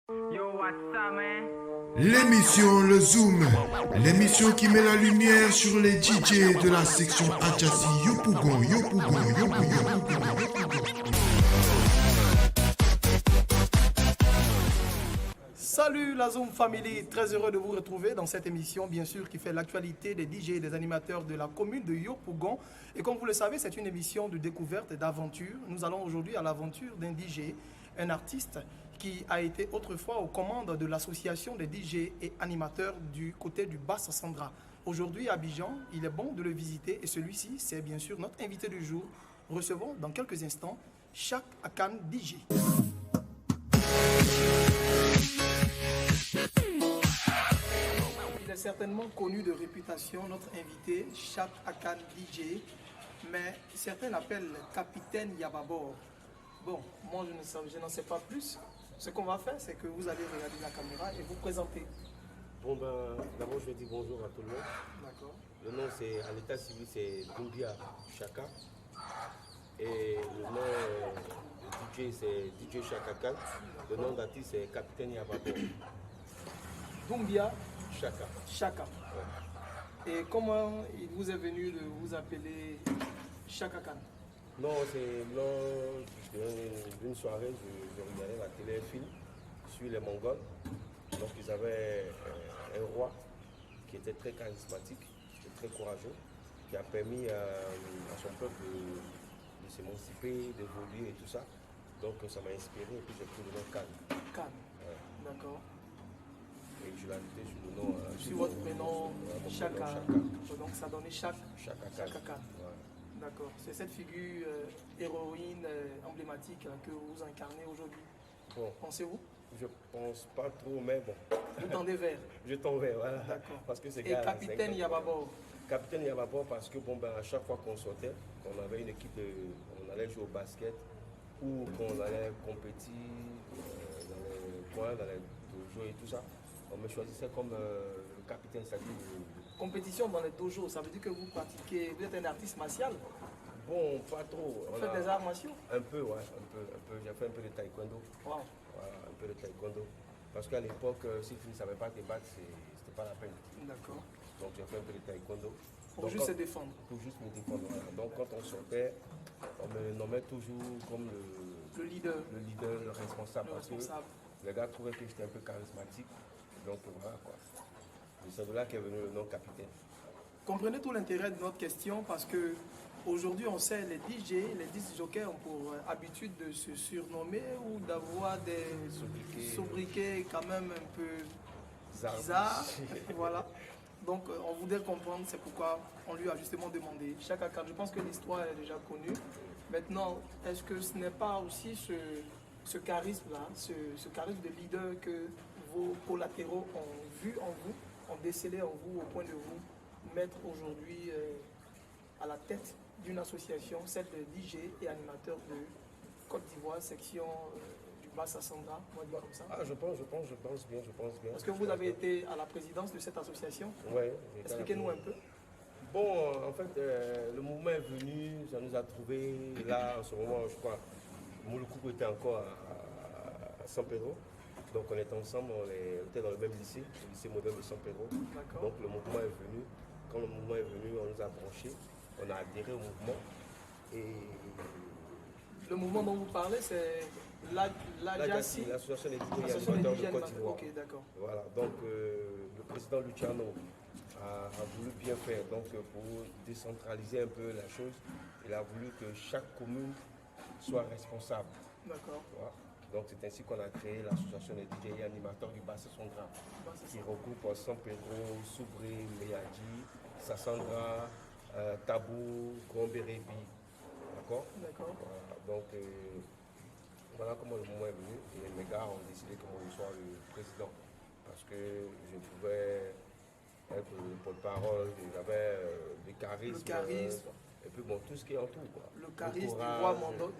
Yo, what's up, man? L'émission Le Zoom, l'émission qui met la lumière sur les DJ de la section Adjassi Yopougon, Yopougon, Yopougon, Yopougon, Yopougon. Salut la Zoom Family, très heureux de vous retrouver dans cette émission, bien sûr, qui fait l'actualité des DJ et des animateurs de la commune de Yopougon. Et comme vous le savez, c'est une émission de découverte et d'aventure. Nous allons aujourd'hui à l'aventure d'un DJ, un artiste qui a été autrefois aux commandes de l'association des DJ et animateurs du côté du Bas-Sassandra. Aujourd'hui à Abidjan, il est bon de le visiter et celui-ci, c'est bien sûr notre invité du jour. Recevons dans quelques instants Chak Akan DJ. Il est certainement connu de réputation, notre invité, Chak Akan DJ, mais certains l'appellent Capitaine Yababor. Bon, moi je n'en sais pas plus. Ce qu'on va faire, c'est que vous allez regarder la caméra et vous présenter. Bon ben, d'abord je vais dire bonjour à tout le monde. D'accord. Le nom c'est, à l'état civil c'est Doumbia Chaka. Et le nom de DJ c'est DJ Chaka Khan. Le nom d'artiste c'est Capitaine Yababo. Doumbia Chaka. Chaka. Ouais. Et comment il vous est venu de vous appeler Chaka Khan? Non, c'est lors d'une soirée, je regardais la télé un film sur les Mongols. Donc ils avaient un roi qui était très charismatique, très courageux, qui a permis à son peuple de s'émanciper, d'évoluer et tout ça. Donc ça m'a inspiré et puis j'ai pris le nom Khan. Khan. Ouais. D'accord. Et je l'ai ajouté sur le nom. Sur votre prénom, mon Chaka. Chaka. Donc ça donnait Chaka Chaka Khan. Ouais. D'accord. C'est cette figure héroïne emblématique que vous incarnez aujourd'hui. Bon, Pensez-vous? je pense pas trop, mais bon. Vous tendez vers. Je t'en vais, voilà. D'accord. Parce que c'est Et Capitaine Yababo. Capitaine Yababo parce que bon, ben, à chaque fois qu'on sortait, qu'on avait une équipe, on allait jouer au basket ou qu'on allait compétir dans les coins, dans les dojos et tout ça, on me choisissait comme le capitaine, c'est-à-dire Compétition dans les dojos, ça veut dire que vous pratiquez, vous êtes un artiste martial? bon, pas trop. Vous faites des arts martiaux? Un peu, ouais, un peu. J'ai fait un peu de taekwondo. Wow. Voilà, un peu de taekwondo. Parce qu'à l'époque, si tu ne savais pas te battre, c'était pas la peine. D'accord. Donc j'ai fait un peu de taekwondo. Pour Donc, juste se défendre. Pour juste me défendre. Voilà. Donc quand on sortait, on me nommait toujours comme Le leader. le responsable. Le parce responsable. que les gars trouvaient que j'étais un peu charismatique. Donc voilà quoi. Et c'est de là qu'est venu le nom capitaine. Comprenez tout l'intérêt de notre question parce que aujourd'hui on sait les DJ, les disc jockeys ont pour habitude de se surnommer ou d'avoir des sobriquets quand même un peu bizarres. Voilà. Donc on voudrait comprendre, c'est pourquoi on lui a justement demandé. Chaka Khan, je pense que l'histoire est déjà connue. Maintenant, est-ce que ce n'est pas aussi ce charisme-là, ce charisme de leader que vos collatéraux ont vu en vous, ont décelé en vous au point de vous mettre aujourd'hui à la tête d'une association, celle de DJ et animateurs de Côte d'Ivoire, section du Bas-Sassandra, on va dire comme ça? Ah, je pense bien. Parce que vous avez été à la présidence de cette association. Oui. Expliquez-nous un peu. Bon, en fait, le mouvement est venu, ça nous a trouvé là, en ce moment, je crois, Mouloukou était encore à San Pedro. Donc on était ensemble, on était dans le même lycée, le lycée moderne de San Pedro. Donc le mouvement est venu. Quand le mouvement est venu, on nous a branchés, on a adhéré au mouvement. Et le mouvement dont vous parlez, c'est l'AJASI, l'association des animateurs de Côte d'Ivoire. Ok, d'accord. Voilà, donc le président Luciano a voulu bien faire. Donc pour décentraliser un peu la chose, il a voulu que chaque commune soit responsable. D'accord. Voilà. Donc c'est ainsi qu'on a créé l'association des DJ et animateurs du Bas-Sassandra, qui regroupe San Pedro, Soubré, Meyadji, Sassandra, Tabou, Grand-Bérébi. D'accord. Voilà. Donc voilà comment le moment est venu. Et mes gars ont décidé que moi je sois le président. Parce que je pouvais être le porte-parole, j'avais du charisme. Le charisme. Et puis bon, tout ce qui est en tout. Quoi. Le charisme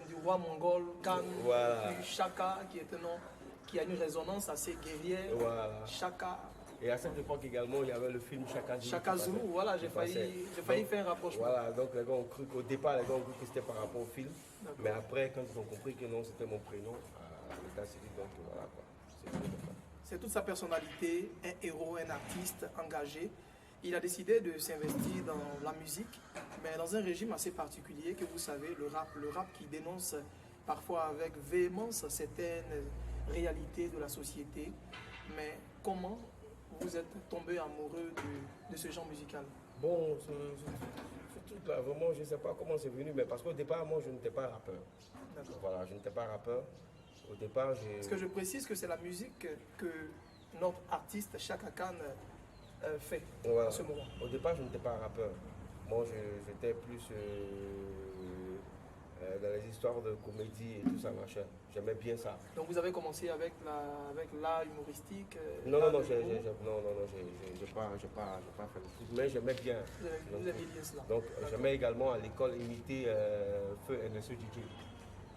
du roi mongol, Khan, voilà. Du Chaka, qui est un nom qui a une résonance assez guerrière. Voilà. Chaka. Et à cette époque également, il y avait le film Chaka Zulu. Chaka Zulu, voilà, j'ai failli faire un rapprochement. Voilà, donc les gars ont cru qu'au départ, les gars ont cru que c'était par rapport au film. Mais après, quand ils ont compris que non, c'était mon prénom, à l'état civil, donc voilà quoi. c'est toute sa personnalité, un héros, un artiste engagé. Il a décidé de s'investir dans la musique, mais dans un régime assez particulier que vous savez, le rap qui dénonce parfois avec véhémence certaines réalités de la société. Mais comment vous êtes tombé amoureux de ce genre musical? Bon, ce truc-là, vraiment, je ne sais pas comment c'est venu, mais parce qu'au départ, moi, je n'étais pas rappeur. D'accord. Voilà, je n'étais pas rappeur. Au départ, j'ai... Parce que je précise que c'est la musique que notre artiste Chaka Khan fait Voilà. en ce moment. Au départ, je n'étais pas rappeur. Moi, j'étais plus dans les histoires de comédie et tout ça, machin. J'aimais bien ça. Donc vous avez commencé avec l'art humoristique Non, l'art non, de l'humour. j'ai pas fait le foot, mais j'aimais bien. Vous aimez bien cela. Donc, D'accord. j'aimais également à l'école imiter Feu NSE DJ.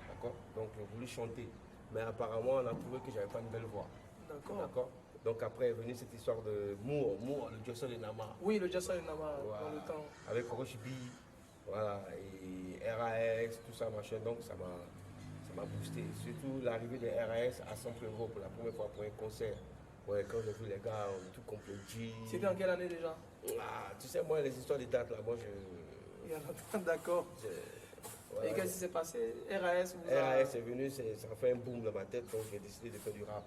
D'accord. Donc, j'ai voulu chanter. Mais apparemment, on a trouvé que j'avais pas une belle voix. D'accord. D'accord. Donc, après est venue cette histoire de Moore, le Johnson et Nama. Oui, le Jason Nama Voilà. dans le temps. Avec Orochibi, voilà, et RAS, tout ça, machin. Donc, ça m'a boosté. Surtout l'arrivée des RAS à Saint-Prévot pour la première fois pour un concert. Ouais, quand j'ai vu les gars, tout complet. C'était en quelle année déjà? Ah, tu sais, moi, les histoires des dates, là, moi, je... Il y a longtemps, d'accord. Voilà. Et qu'est-ce qui s'est passé? RAS vous a... RAS est venu, ça a fait un boom dans ma tête, donc j'ai décidé de faire du rap.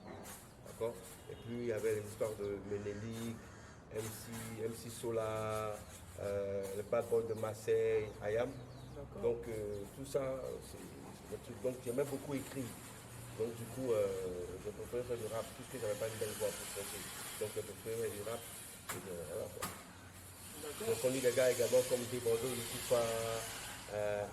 D'accord. Et puis il y avait les histoires de Menelik, MC Solar, le Bad Boy de Marseille, Ayam. D'accord. Donc tout ça, c'est le truc. Donc j'aimais beaucoup écrire. Donc du coup, je préférais faire du rap, puisque j'avais pas une belle voix pour chanter. Donc je préférais faire du rap. Et voilà, quoi. J'ai connu des gars également comme Desbordeaux, Youssoufa,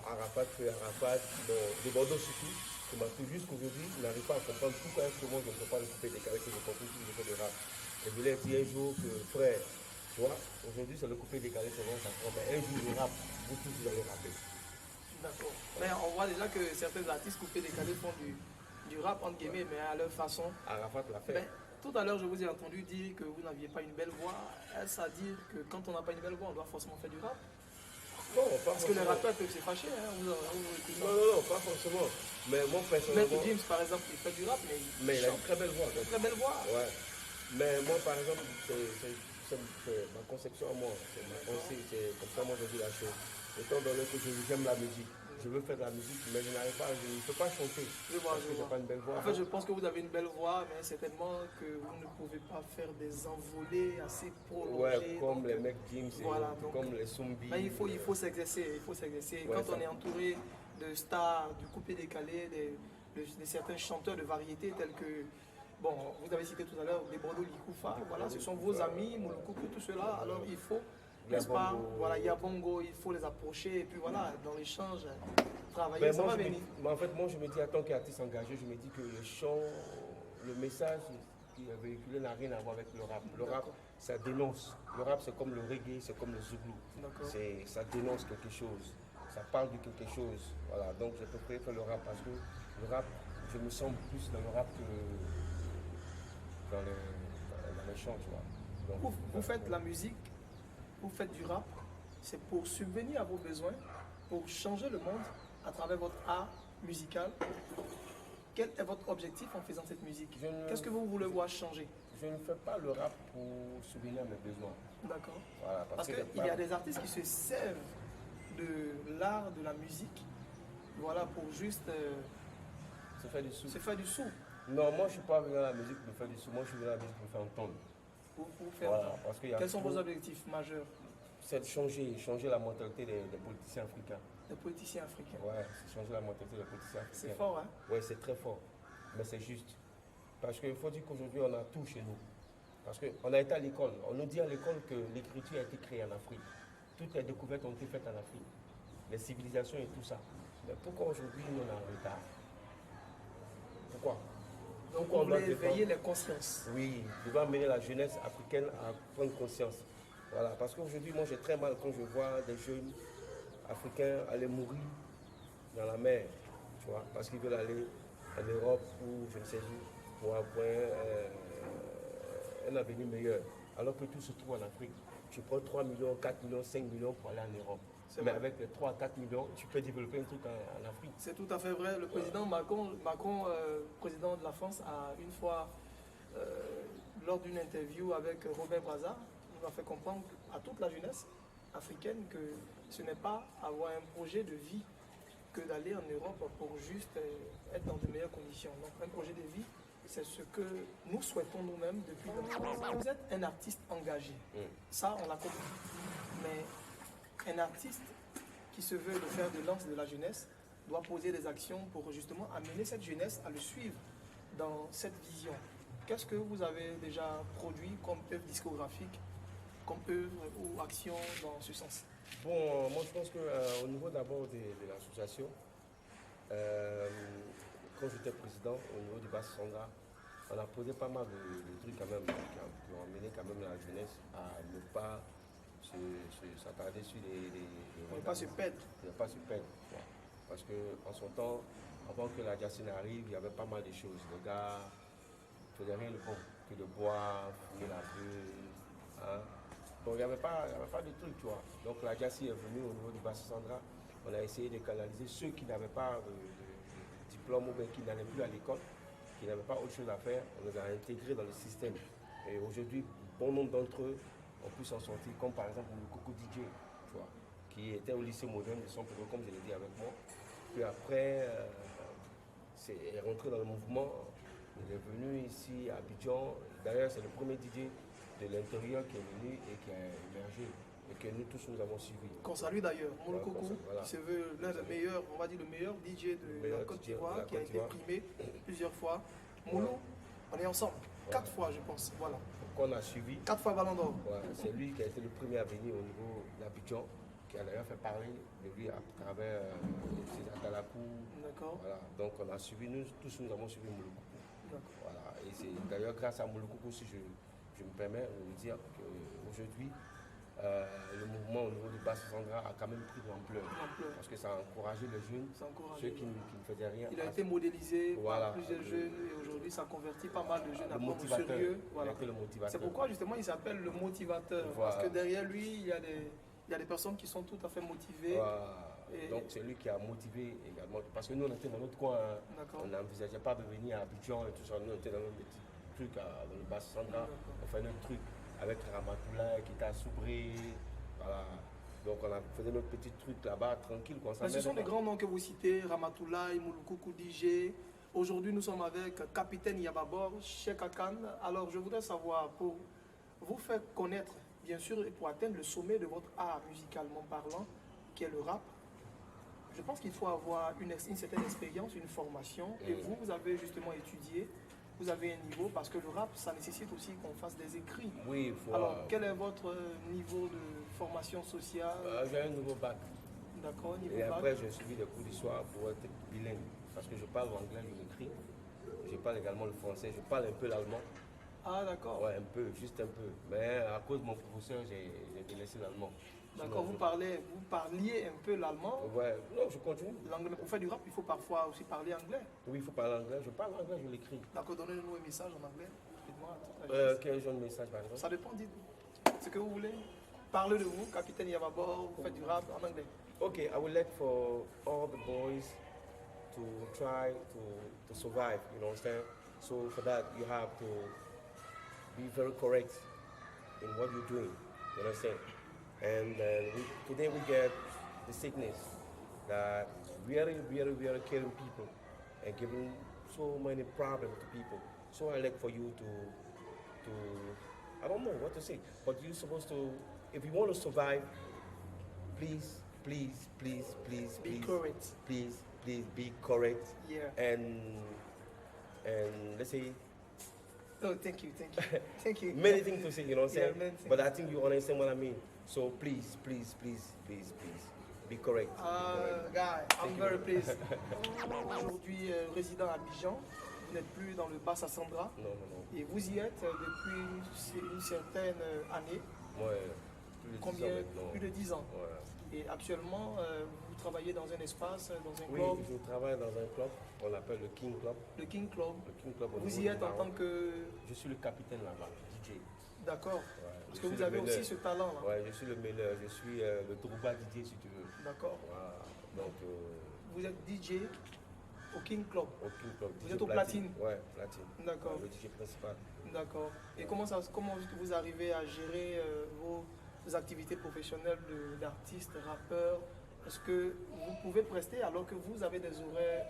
Arafat, Feu Arafat, bon, Desbordeaux surtout, qui m'a tout jusqu'aujourd'hui, il n'arrive pas à comprendre pourquoi instrument je ne peux pas le couper décalé, que je continue tout, je fais de rap. Et je voulais dire un jour que, frère, tu vois, aujourd'hui c'est le coupé décalé, c'est bon, ça prend, mais un jour je rappe, vous tous vous allez rapper. D'accord. Mais on voit déjà que certains artistes coupés décalés font du rap entre guillemets, mais à leur façon. Arafat l'a fait. Mais tout à l'heure, je vous ai entendu dire que vous n'aviez pas une belle voix. Est-ce à dire que quand on n'a pas une belle voix, on doit forcément faire du rap? Non, pas Parce que les forcément. rappeurs peuvent se fâcher. Hein, Non, pas forcément. Mais moi, personnellement... Maître James, par exemple, il fait du rap, mais il a une très belle voix. une très belle voix. Ouais. Mais moi, par exemple, c'est ma conception à moi. C'est ma pensée. C'est comme ça, moi, je dis la chose. Étant donné que j'aime la musique, je veux faire de la musique, mais je n'arrive pas, je ne peux pas chanter. Je vois, parce que je j'ai vois. pas une belle voix. En fait, je pense que vous avez une belle voix, mais certainement que vous ne pouvez pas faire des envolées assez prolongées. Ouais, comme donc, les mecs Jim, voilà, donc, comme les zombies. mais il faut s'exercer, il faut s'exercer. Ouais, Quand ça. on est entouré de stars, du coupé décalé, de certains chanteurs de variété tels que, bon, vous avez cité tout à l'heure Desbordeaux, Likoufa, voilà, ce sont vos amis, Mouloukoukou, tout cela, alors il faut, n'est-ce pas, voilà, Yabongo, il faut les approcher, et puis voilà, dans l'échange, travailler, Mais ça moi, va venir. mais en fait, moi, je me dis, en tant qu'artiste engagé, je me dis que le chant, le message qui est véhiculé n'a rien à voir avec le rap. Le rap, ça dénonce. Le rap, c'est comme le reggae, c'est comme le zouglou. D'accord. Ça dénonce quelque chose. Ça parle de quelque chose. Voilà, donc je préfère faire le rap parce que le rap, je me sens plus dans le rap que dans les chants, tu vois. Donc, Vous faites la musique, vous faites du rap, c'est pour subvenir à vos besoins, pour changer le monde à travers votre art musical. Quel est votre objectif en faisant cette musique? Je ne- Qu'est-ce que vous voulez voir changer? je ne fais pas le rap pour subvenir à mes besoins. D'accord. Voilà, Parce que qu'il y a des artistes qui se servent de l'art, de la musique, voilà, pour juste se faire du sous. se faire du sou. Non, moi je suis pas venu à la musique pour faire du sous, moi je suis venu à la musique pour faire entendre. Pour faire Voilà, parce qu'il y a Quels sont trop- vos objectifs majeurs C'est de changer la mentalité des politiciens africains. des politiciens africains? Ouais, c'est changer la mentalité des politiciens africains. C'est fort, hein? Ouais, c'est très fort. Mais c'est juste. Parce qu'il faut dire qu'aujourd'hui, on a tout chez nous. Parce qu'on a été à l'école. On nous dit à l'école que l'écriture a été créée en Afrique. Toutes les découvertes ont été faites en Afrique. Les civilisations et tout ça. Mais pourquoi aujourd'hui, nous, on est en retard? Pourquoi? Donc Pourquoi vous on doit voulez défendre- éveiller les consciences. Oui, je dois amener la jeunesse africaine à prendre conscience. Voilà, parce qu'aujourd'hui, moi, j'ai très mal quand je vois des jeunes africains aller mourir dans la mer, tu vois, parce qu'ils veulent aller en Europe ou je ne sais où, pour avoir un avenir meilleur. Alors que tout se trouve en Afrique. Tu prends 3 millions, 4 millions, 5 millions pour aller en Europe. C'est Mais vrai. avec les 3 à 4 millions, tu peux développer un truc en Afrique. C'est tout à fait vrai. Le président Macron, président de la France, a une fois lors d'une interview avec Robert Braza, il m'a fait comprendre à toute la jeunesse africaine que ce n'est pas avoir un projet de vie que d'aller en Europe pour juste être dans de meilleures conditions. Donc un projet de vie, c'est ce que nous souhaitons nous-mêmes depuis l'enfance. Vous êtes un artiste engagé, ça on l'a compris. Mais un artiste qui se veut le fer de lance de la jeunesse doit poser des actions pour justement amener cette jeunesse à le suivre dans cette vision. Qu'est-ce que vous avez déjà produit comme œuvre discographique, comme œuvre ou action dans ce sens? Bon, moi je pense qu'au niveau d'abord de l'association, quand j'étais président au niveau du Basse Sandra, on a posé pas mal de trucs quand même qui ont amené quand même la jeunesse à ne pas s'attarder sur Ne pas se perdre. Ne pas se perdre. Ouais. Parce qu'en son temps, avant que la Jacine arrive, il y avait pas mal de choses. Les gars ne faisaient rien de bon que de boire, fumer la bulle. Hein. Bon, il n'y avait pas de trucs, tu vois. Donc la Jacine est venue au niveau du Basse Sandra. On a essayé de canaliser ceux qui n'avaient pas de diplôme ou bien qui n'allaient plus à l'école, qui n'avaient pas autre chose à faire. On les a intégrés dans le système. Et aujourd'hui, bon nombre d'entre eux ont pu s'en sortir, comme par exemple le Coco DJ, tu vois, qui était au lycée moderne de San Pedro, comme je l'ai dit avec moi. Puis après, il est rentré dans le mouvement. Il est venu ici à Abidjan. D'ailleurs, c'est le premier DJ de l'intérieur qui est venu et qui a émergé et que nous tous nous avons suivi. Qu'on salue d'ailleurs, Molo Coco, voilà. qui se veut l'un des meilleurs, on va dire le meilleur DJ de la Côte d'Ivoire, qui a été primé plusieurs fois. Molo, on est ensemble, 4 fois je pense, voilà. Qu'on a suivi. 4 fois Ballon d'Or. Ouais, c'est lui qui a été le premier à venir au niveau d'Abidjan, qui a d'ailleurs fait parler de lui à travers ses Atalakou. D'accord. Voilà. Donc on a suivi, nous tous nous avons suivi Molo Coco. Voilà. Et c'est d'ailleurs grâce à Molo Coco, si je me permets de vous dire qu'aujourd'hui, le mouvement au niveau du Basse Sandra a quand même pris de l'ampleur. Parce que ça a encouragé les jeunes, ceux qui ne faisaient rien. Il a été modélisé voilà, par plusieurs jeunes et aujourd'hui ça convertit pas mal de jeunes à prendre au motivateur. sérieux. Voilà. Le motivateur. C'est pourquoi justement il s'appelle le motivateur. Voilà. Parce que derrière lui, il y a des personnes qui sont tout à fait motivées. Voilà. Et donc c'est lui qui a motivé également. Parce que nous on était dans notre coin, on n'envisageait pas de venir à Abidjan et tout ça. Nous on était dans notre petit truc dans le Basse Sandra. On fait notre truc avec Ramatoula qui était à Soubré. Voilà. Donc on a fait notre petit truc là-bas, tranquille. Mais ce sont des grands noms que vous citez, Ramatoula, Mouloukoukou DJ. Aujourd'hui nous sommes avec Capitaine Yababor, Cheikh Akan. Alors je voudrais savoir, pour vous faire connaître, bien sûr, et pour atteindre le sommet de votre art musicalement parlant, qui est le rap, je pense qu'il faut avoir une certaine expérience, une formation. Et vous avez justement étudié. Vous avez un niveau, parce que le rap, ça nécessite aussi qu'on fasse des écrits. Oui, il faut. Alors, quel est votre niveau de formation sociale? J'ai un nouveau bac. D'accord, niveau Et bac. après, j'ai suivi des cours d'histoire pour être bilingue. Parce que je parle l'anglais, je l'écris. Je parle également le français, je parle un peu l'allemand. Ah, d'accord. Ouais, un peu, juste un peu. Mais à cause de mon professeur, j'ai délaissé l'allemand. D'accord, vous parliez un peu l'allemand. Ouais, non, je continue. L'anglais, pour faire du rap, il faut parfois aussi parler anglais. Oui, il faut parler anglais. Je parle anglais, je l'écris. D'accord, donnez-nous un message en anglais. Dites-moi. Quel genre de message, par exemple? Ça dépend, dites ce que vous voulez. Parlez de vous, Capitaine Yababor, vous faites du rap en anglais. Okay, I would like for all the boys to try to survive, you know what I'm saying? So for that, you have to be very correct in what you're doing, you know what I'm saying? And today we get the sickness that really killing people and giving so many problems to people. So I like for you to I don't know what to say, but you're supposed to, if you want to survive, please Be correct. Please be correct. Yeah. And let's say Oh, thank you. Thank you. many things to say, you know what I'm saying? many things. But I think you understand what I mean. So please, be correct. Guy, I'm Thank very you. pleased. Aujourd'hui, résident à Abidjan, vous n'êtes plus dans le Basse Sandra. Non. Et vous y êtes depuis une certaine année. Ouais, plus de 10 Combien? ans maintenant. Plus de 10 ans. Ouais. Et actuellement, vous travaillez dans un espace, dans un Oui, club, je travaille dans un club, on l'appelle le King Club. le King Club. Le King Club au Vous niveau y du êtes en Maroc. tant que... Je suis le capitaine là-bas, DJ. D'accord. Ouais, Parce je que suis vous le avez meneur. aussi ce talent-là. Ouais, je suis le meneur, je suis le Trouba DJ si tu veux. D'accord. Voilà. Donc, Vous êtes DJ au King Club. au King Club. Vous DJ êtes au platine. Ouais, platine. D'accord. Le DJ principal. D'accord. Et comment vous arrivez à gérer vos activités professionnelles d'artiste, rappeur? Est-ce que vous pouvez prester alors que vous avez des horaires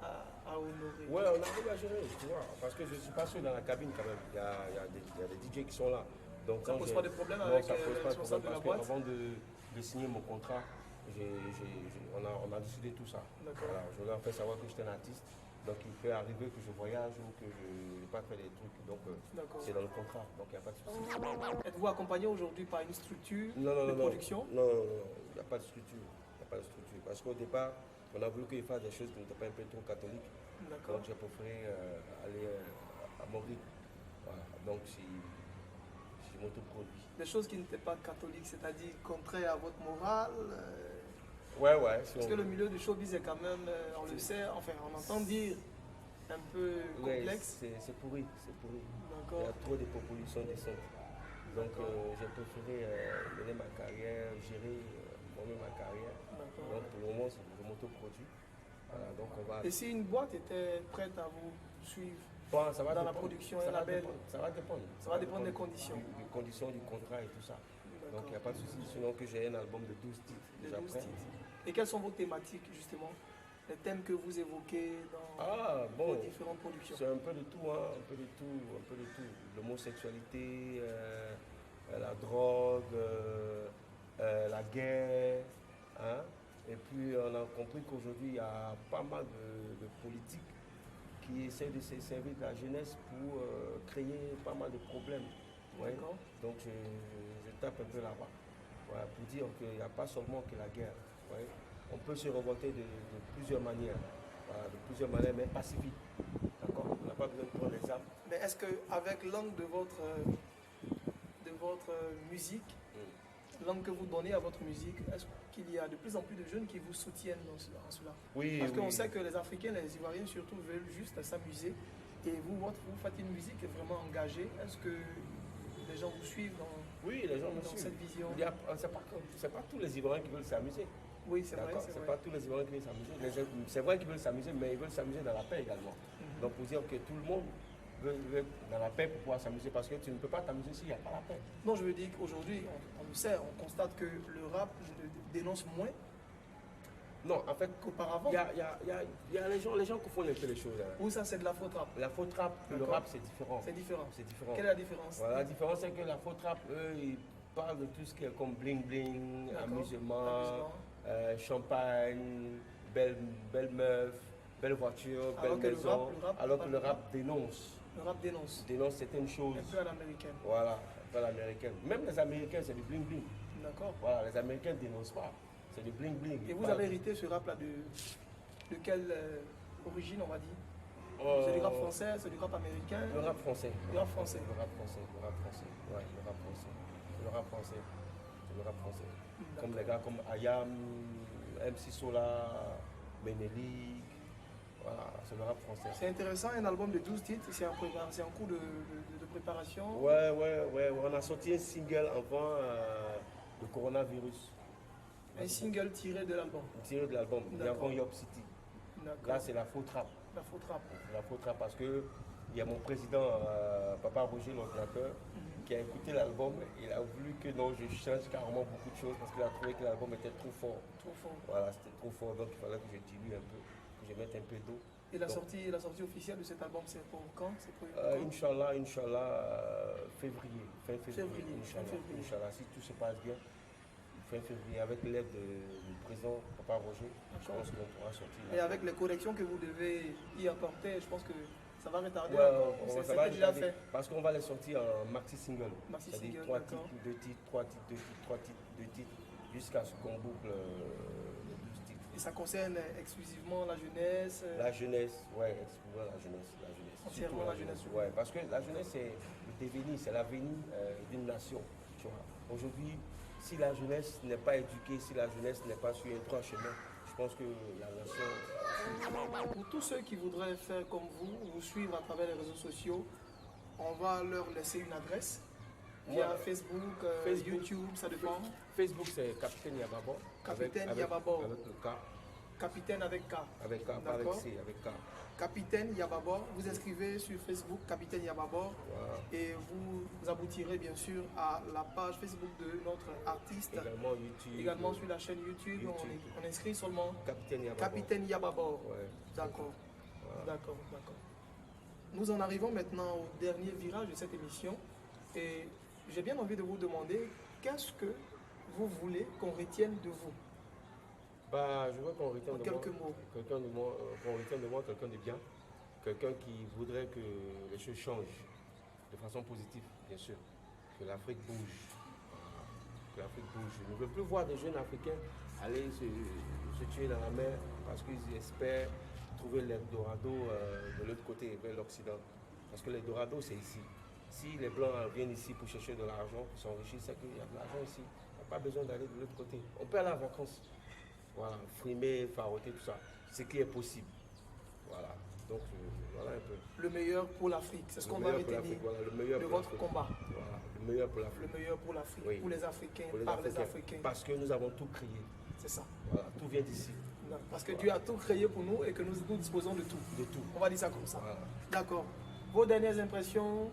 à honorer? Ouais, on arrive à gérer, tu vois, parce que je ne suis pas seul dans la cabine quand même. Il y a des DJ qui sont là. Donc, Ça ne pose pas de problème non, avec ça pose les pas de responsables de problème la parce boîte? qu'avant de signer mon contrat, on a décidé tout ça. D'accord. Voilà, je leur ai fait savoir que j'étais un artiste. Donc il peut arriver que je voyage ou que je n'ai pas fait des trucs. Donc D'accord. c'est dans le contrat, donc il n'y a pas de souci. Êtes-vous accompagné aujourd'hui par une structure Non, de production? Non, il n'y a pas de structure. Il n'y a pas de structure. Parce qu'au départ, on a voulu qu'il fasse des choses qui n'étaient pas un peu trop catholiques. D'accord. Donc j'ai préféré aller à mon rythme. Voilà. Donc si je m'autoproduis. Des choses qui n'étaient pas catholiques, c'est-à-dire contraires à votre morale. Ouais. Parce que le milieu du showbiz est quand même, on le sait, enfin on entend dire un peu complexe. C'est pourri, c'est pourri. Il D'accord. y a trop de propositions décentes. Donc j'ai préféré mener ma carrière, gérer moi-même ma carrière. D'accord. Donc pour le moment, je m'autoproduis. Voilà, donc on va. Et si une boîte était prête à vous suivre Bon, ça va dans la dépendre. production Ça et va label, dépendre. Ça va dépendre. ça va dépendre des conditions. Des conditions du contrat et tout ça. Donc il n'y a D'accord. pas de souci. Sinon que j'ai un album de 12 titres De déjà 12 prêt. titres. Et quelles sont vos thématiques justement? Les thèmes que vous évoquez dans Ah vos bon, différentes productions? c'est un peu de tout, hein, un peu de tout, un peu de tout. L'homosexualité, la drogue, la guerre, hein. Et puis on a compris qu'aujourd'hui il y a pas mal de politiques qui essaient de se servir de la jeunesse pour créer pas mal de problèmes. Ouais. D'accord. Donc je tape un peu là-bas, ouais, pour dire qu'il n'y a pas seulement que la guerre. Ouais. On peut se révolter de plusieurs manières, voilà, de plusieurs manières, mais pacifiques. D'accord? On n'a pas besoin de prendre les armes. Mais est-ce qu'avec l'angle de votre musique, l'angle que vous donnez à votre musique, est-ce qu'il y a de plus en plus de jeunes qui vous soutiennent dans cela? Oui, Parce qu'on oui. sait que les Africains, les Ivoiriens surtout, veulent juste s'amuser. Et vous faites une musique vraiment engagée. Est-ce que les gens vous suivent Oui, les gens me dans suivent. cette vision? C'est pas tous les Ivoiriens qui veulent s'amuser. Oui, c'est vrai, D'accord? c'est C'est vrai. pas tous les Ivoiriens qui veulent s'amuser. C'est vrai qu'ils veulent s'amuser, mais ils veulent s'amuser dans la paix également. Donc pour dire que tout le monde veut dans la paix pour pouvoir s'amuser, parce que tu ne peux pas t'amuser s'il n'y a pas la paix. Non, je veux dire qu'aujourd'hui, on le sait, on constate que le rap dénonce moins Non, en fait, qu'auparavant. il y a les gens confondent un peu les choses. Hein. Ou ça, c'est de la faute rap? La faute rap, le D'accord. rap, c'est différent. C'est différent. C'est différent. Quelle est la différence? Voilà, la différence, c'est que la faute rap, eux, ils parlent de tout ce qui est comme bling bling, D'accord. amusement, champagne, belle meuf, belle voiture, belle Alors que le maison. rap, alors que le rap dénonce. Le rap dénonce. Dénonce certaines choses. Un peu à l'américaine. Voilà, pas l'américaine. Même les Américains, c'est du bling bling. D'accord. Voilà, les Américains ne dénoncent pas. C'est du bling bling. Et vous Pas- avez hérité ce rap-là de quelle origine, on va dire? Euh, C'est du rap français, c'est du rap américain? Le rap français. Le rap français. Le rap français. Le rap français. Ouais, le rap français. Le rap français. C'est le rap français. Comme les gars comme Ayam, MC Solar, Benelik. Voilà, c'est le rap français. C'est intéressant, un album de 12 titres, c'est en cours de préparation. Ouais. On a sorti un single avant le coronavirus. Un single tiré de l'album. Tiré de l'album, D'accord. avant Yop City. D'accord. Là, c'est la faux trap. La faute rap. La faute rap parce que il y a mon président, Papa Roger, l'ordinateur, qui a écouté l'album. Il a voulu que non, je change carrément beaucoup de choses parce qu'il a trouvé que l'album était trop fort. Trop fort. Voilà, c'était trop fort, donc il fallait que je dilue un peu, que je mette un peu d'eau. Et la Donc, sortie officielle de cet album, c'est pour quand? C'est pour Inch'Allah, février, fin février, Février, fin Inch'Allah, février. Inch'Allah, si tout se passe bien, fin février, avec l'aide du président Papa Roger, je D'accord. pense qu'on pourra sortir. Et avec les corrections que vous devez y apporter, je pense que ça va retarder Ouais, encore. ça va C'était déjà retarder, fait. parce qu'on va les sortir en maxi single. Maxi C'est-à-dire single, 3 d'accord. titres, 2 titres, 3 titres, 2 titres, 3 titres, 2 titres, jusqu'à ce qu'on boucle les 12 titres. Et ça concerne exclusivement la jeunesse. La jeunesse, ouais, exclusivement la jeunesse. Entièrement Surtout la jeunesse. ouais, parce que la jeunesse, c'est le devenir, c'est l'avenir d'une nation. Tu vois. Aujourd'hui, si la jeunesse n'est pas éduquée, si la jeunesse n'est pas sur un droit chemin, je pense que la nation. Pour tous ceux qui voudraient faire comme vous suivre à travers les réseaux sociaux, on va leur laisser une adresse via Ouais. Facebook, Facebook. YouTube, ça dépend. Facebook, c'est Capitaine Yababo. Capitaine avec, Yababo. Avec le K. Capitaine avec K. Avec K, pas avec D'accord. C, avec K. Capitaine Yababor. Vous inscrivez sur Facebook Capitaine Yababor Voilà. et vous aboutirez bien sûr à la page Facebook de notre artiste. Également YouTube. Également sur la chaîne YouTube, on inscrit seulement Capitaine Yababor. Capitaine Yababor. Ouais. D'accord. Voilà. D'accord. Nous en arrivons maintenant au dernier virage de cette émission et j'ai bien envie de vous demander qu'est-ce que vous voulez qu'on retienne de vous? Bah, je veux qu'on retienne En de quelques moi, mots. qu'on retienne de moi quelqu'un de bien, quelqu'un qui voudrait que les choses changent de façon positive, bien sûr, que l'Afrique bouge, voilà, que l'Afrique bouge. Je ne veux plus voir des jeunes Africains aller se tuer dans la mer parce qu'ils espèrent trouver l'Eldorado de l'autre côté, vers l'Occident. Parce que l'Eldorado, c'est ici. Si les Blancs viennent ici pour chercher de l'argent, pour s'enrichir, c'est qu'il y a de l'argent ici. Il n'y a pas besoin d'aller de l'autre côté. On peut aller en vacances. Voilà, frimer, faroter, tout ça. Ce qui est possible. Voilà. Donc, voilà un peu. Le meilleur pour l'Afrique, c'est ce qu'on va retenir voilà, le meilleur de pour votre l'Afrique. combat. Voilà, le meilleur pour l'Afrique. Le meilleur pour l'Afrique, Oui. pour les Africains, Pour les par les Africains. Parce que nous avons tout créé. C'est ça. Voilà, tout vient d'ici. Non, parce que Dieu a tout créé pour nous et que nous disposons de tout. De tout. On va dire ça comme ça. Voilà. D'accord. Vos dernières impressions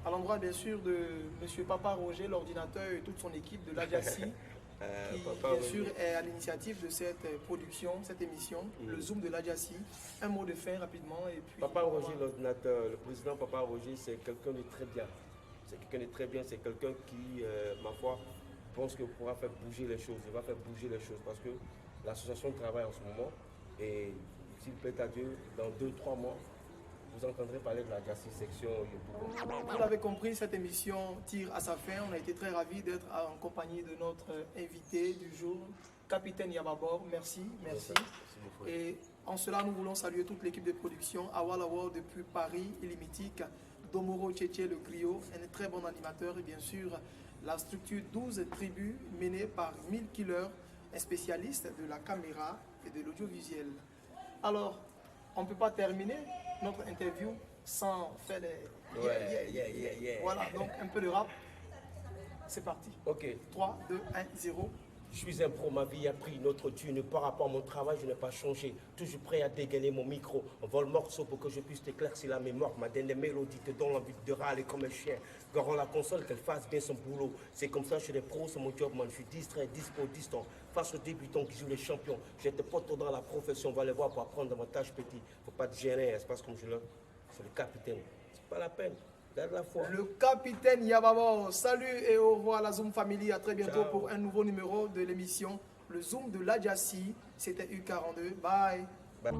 à l'endroit bien sûr de M. Papa Roger, l'ordinateur et toute son équipe de l'Adjassi, qui Papa bien sûr Roger. est à l'initiative de cette production, cette émission, le Zoom de l'Adjassi. Un mot de fin rapidement et puis... Papa Roger, l'ordinateur, le président Papa Roger, c'est quelqu'un de très bien. C'est quelqu'un de très bien, c'est quelqu'un qui, ma foi, pense qu'il pourra faire bouger les choses. Il va faire bouger les choses parce que l'association travaille en ce moment et s'il plaît à Dieu, dans 2-3 mois, vous entendrez parler de la Jassi section Yopougon. Vous l'avez compris, cette émission tire à sa fin. On a été très ravis d'être en compagnie de notre invité du jour, Capitaine Yababor. Merci. Merci beaucoup. Et en cela, nous voulons saluer toute l'équipe de production, Awal Awal depuis Paris, Illimitique, Domoro Tchétché, le griot, un très bon animateur et bien sûr la structure 12 tribus menée par 1000 Killers, un spécialiste de la caméra et de l'audiovisuel. Alors, on ne peut pas terminer notre interview sans faire des... Voilà, donc un peu de rap. C'est parti. Ok. 3, 2, 1, 0. Je suis un pro, ma vie a pris une autre tune. Par rapport à mon travail, je n'ai pas changé. Toujours prêt à dégainer mon micro. On vole le morceau pour que je puisse t'éclaircir la mémoire. Ma dernière mélodie te donne l'envie de râler comme un chien. Garant la console, qu'elle fasse bien son boulot. C'est comme ça, je suis des pros, c'est mon job, man. Je suis distrait, dispo, distant. Face aux débutants qui jouent les champions. J'étais pas trop dans la profession. On va les voir pour apprendre davantage petit. Faut pas te gêner, c'est parce comme je le. C'est le capitaine. C'est pas la peine. Garde la foi. Le capitaine Yababor. Salut et au revoir la Zoom Family. À très bientôt Ciao. pour un nouveau numéro de l'émission. Le Zoom de l'Adjassi. C'était U42. Bye. Bye.